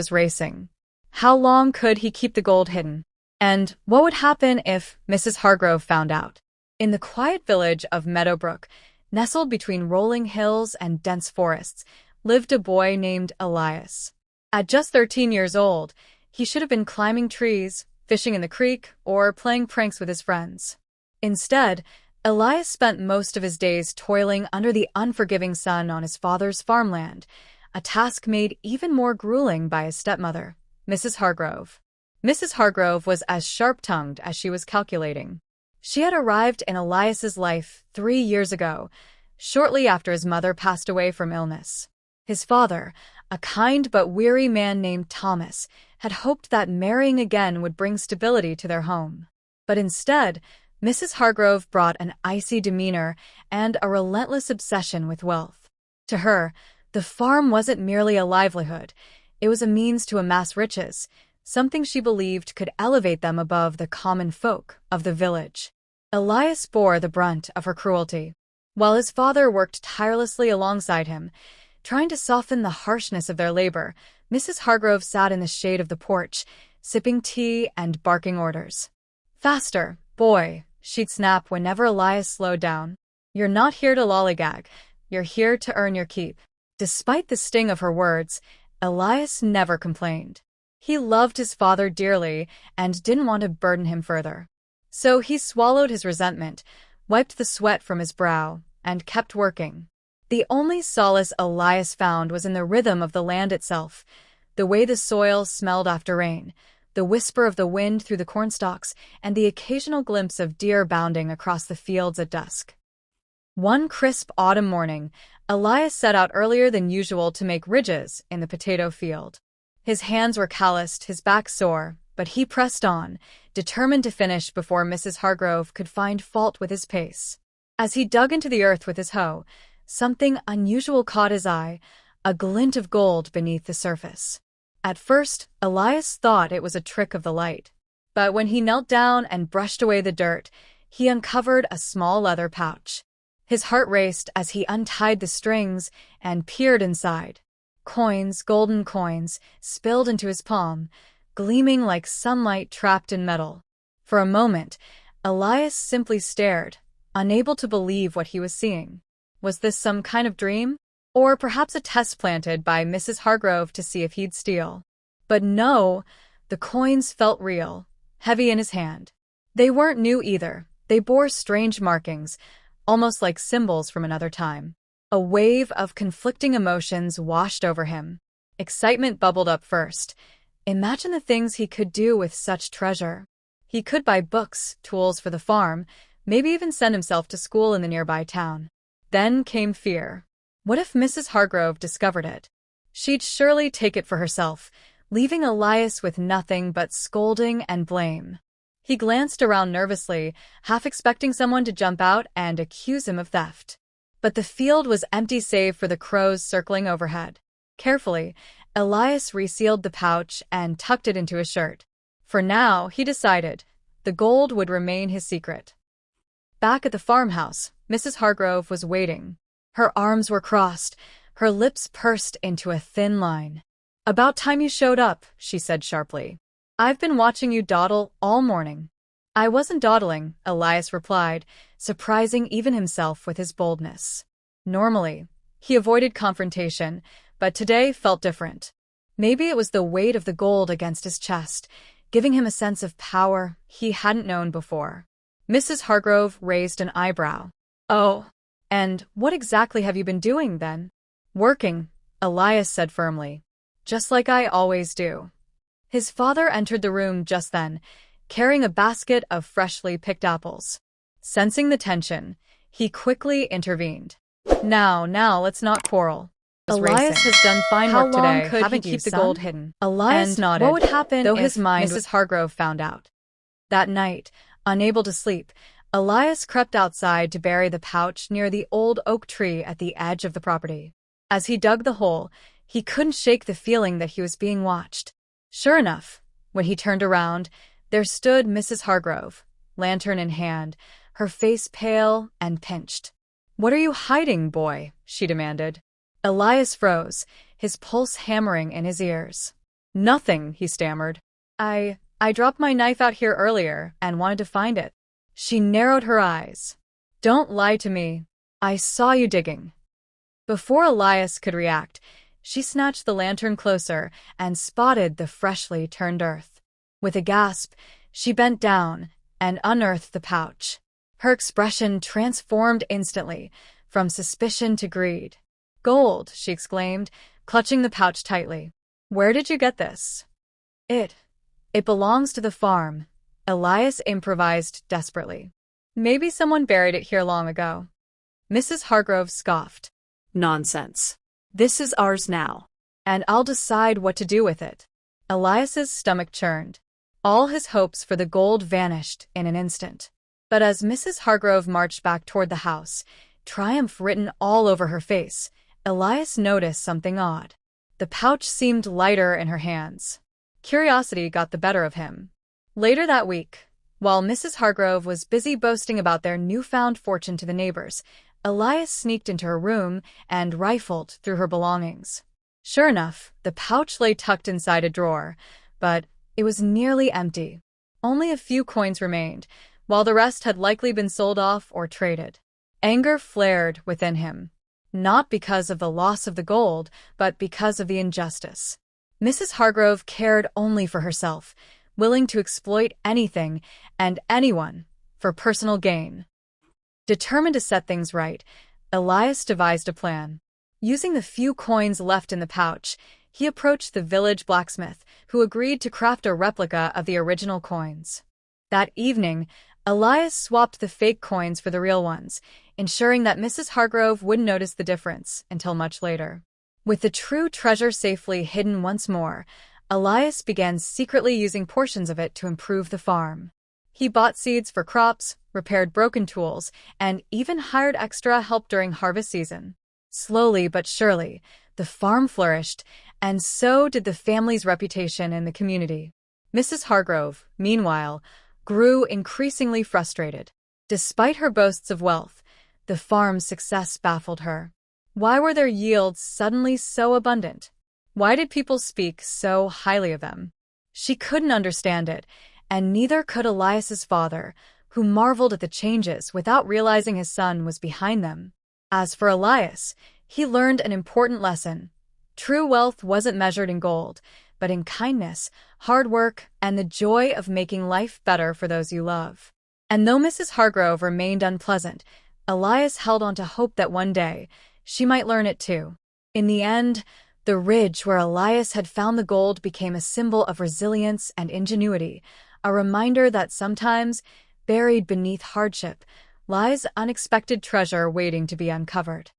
was racing. How long could he keep the gold hidden? And what would happen if Mrs. Hargrove found out? In the quiet village of Meadowbrook, nestled between rolling hills and dense forests, lived a boy named Elias. At just 13 years old, he should have been climbing trees, fishing in the creek, or playing pranks with his friends. Instead, Elias spent most of his days toiling under the unforgiving sun on his father's farmland, a task made even more grueling by his stepmother, Mrs. Hargrove. Mrs. Hargrove was as sharp-tongued as she was calculating. She had arrived in Elias's life 3 years ago, shortly after his mother passed away from illness. His father, a kind but weary man named Thomas, had hoped that marrying again would bring stability to their home. But instead, Mrs. Hargrove brought an icy demeanor and a relentless obsession with wealth. To her, the farm wasn't merely a livelihood, it was a means to amass riches, something she believed could elevate them above the common folk of the village. Elias bore the brunt of her cruelty, while his father worked tirelessly alongside him, trying to soften the harshness of their labor. Mrs. Hargrove sat in the shade of the porch, sipping tea and barking orders. "Faster, boy," she'd snap whenever Elias slowed down. "You're not here to lollygag, you're here to earn your keep." Despite the sting of her words, Elias never complained. He loved his father dearly and didn't want to burden him further. So he swallowed his resentment, wiped the sweat from his brow, and kept working. The only solace Elias found was in the rhythm of the land itself, the way the soil smelled after rain, the whisper of the wind through the cornstalks, and the occasional glimpse of deer bounding across the fields at dusk. One crisp autumn morning, Elias set out earlier than usual to make ridges in the potato field. His hands were calloused, his back sore, but he pressed on, determined to finish before Mrs. Hargrove could find fault with his pace. As he dug into the earth with his hoe, something unusual caught his eye, a glint of gold beneath the surface. At first, Elias thought it was a trick of the light. But when he knelt down and brushed away the dirt, he uncovered a small leather pouch. His heart raced as he untied the strings and peered inside. Coins, golden coins, spilled into his palm, gleaming like sunlight trapped in metal. For a moment, Elias simply stared, unable to believe what he was seeing. Was this some kind of dream? Or perhaps a test planted by Mrs. Hargrove to see if he'd steal? But no, the coins felt real, heavy in his hand. They weren't new either. They bore strange markings, almost like symbols from another time. A wave of conflicting emotions washed over him. Excitement bubbled up first. Imagine the things he could do with such treasure. He could buy books, tools for the farm, maybe even send himself to school in the nearby town. Then came fear. What if Mrs. Hargrove discovered it? She'd surely take it for herself, leaving Elias with nothing but scolding and blame. He glanced around nervously, half expecting someone to jump out and accuse him of theft. But the field was empty save for the crows circling overhead. Carefully, Elias resealed the pouch and tucked it into his shirt. For now, he decided, the gold would remain his secret. Back at the farmhouse, Mrs. Hargrove was waiting. Her arms were crossed, her lips pursed into a thin line. "About time you showed up," she said sharply. "I've been watching you dawdle all morning." "I wasn't dawdling," Elias replied, surprising even himself with his boldness. Normally, he avoided confrontation, but today felt different. Maybe it was the weight of the gold against his chest, giving him a sense of power he hadn't known before. Mrs. Hargrove raised an eyebrow. "Oh, and what exactly have you been doing, then?" "Working," Elias said firmly. "Just like I always do." His father entered the room just then, carrying a basket of freshly picked apples. Sensing the tension, he quickly intervened. Now, let's not quarrel." "Elias has done fine work today. How long could he keep the gold hidden?" Elias nodded. What would happen though his mind Mrs. Hargrove found out? That night, unable to sleep, Elias crept outside to bury the pouch near the old oak tree at the edge of the property. As he dug the hole, he couldn't shake the feeling that he was being watched. Sure enough, when he turned around, there stood Mrs. Hargrove, lantern in hand, her face pale and pinched. "What are you hiding, boy?" she demanded. Elias froze, his pulse hammering in his ears. Nothing, he stammered. I dropped my knife out here earlier and wanted to find it. She narrowed her eyes. Don't lie to me. I saw you digging. Before Elias could react, she snatched the lantern closer and spotted the freshly turned earth. With a gasp, she bent down and unearthed the pouch. Her expression transformed instantly, from suspicion to greed. Gold, she exclaimed, clutching the pouch tightly. Where did you get this? It belongs to the farm, Elias improvised desperately. Maybe someone buried it here long ago. Mrs. Hargrove scoffed. Nonsense. This is ours now. And I'll decide what to do with it. Elias's stomach churned. All his hopes for the gold vanished in an instant. But as Mrs. Hargrove marched back toward the house, triumph written all over her face, Elias noticed something odd. The pouch seemed lighter in her hands. Curiosity got the better of him. Later that week, while Mrs. Hargrove was busy boasting about their newfound fortune to the neighbors, Elias sneaked into her room and rifled through her belongings. Sure enough, the pouch lay tucked inside a drawer, but it was nearly empty. Only a few coins remained, while the rest had likely been sold off or traded. Anger flared within him, not because of the loss of the gold, but because of the injustice. Mrs. Hargrove cared only for herself, willing to exploit anything and anyone for personal gain. Determined to set things right, Elias devised a plan. Using the few coins left in the pouch, he approached the village blacksmith, who agreed to craft a replica of the original coins. That evening, Elias swapped the fake coins for the real ones, ensuring that Mrs. Hargrove wouldn't notice the difference until much later. With the true treasure safely hidden once more, Elias began secretly using portions of it to improve the farm. He bought seeds for crops, repaired broken tools, and even hired extra help during harvest season. Slowly but surely, the farm flourished, and so did the family's reputation in the community. Mrs. Hargrove, meanwhile, grew increasingly frustrated. Despite her boasts of wealth, the farm's success baffled her. Why were their yields suddenly so abundant? Why did people speak so highly of them? She couldn't understand it, and neither could Elias's father, who marveled at the changes without realizing his son was behind them. As for Elias, he learned an important lesson. True wealth wasn't measured in gold, but in kindness, hard work, and the joy of making life better for those you love. And though Mrs. Hargrove remained unpleasant, Elias held on to hope that one day she might learn it too. In the end, the ridge where Elias had found the gold became a symbol of resilience and ingenuity, a reminder that sometimes, buried beneath hardship, lies unexpected treasure waiting to be uncovered.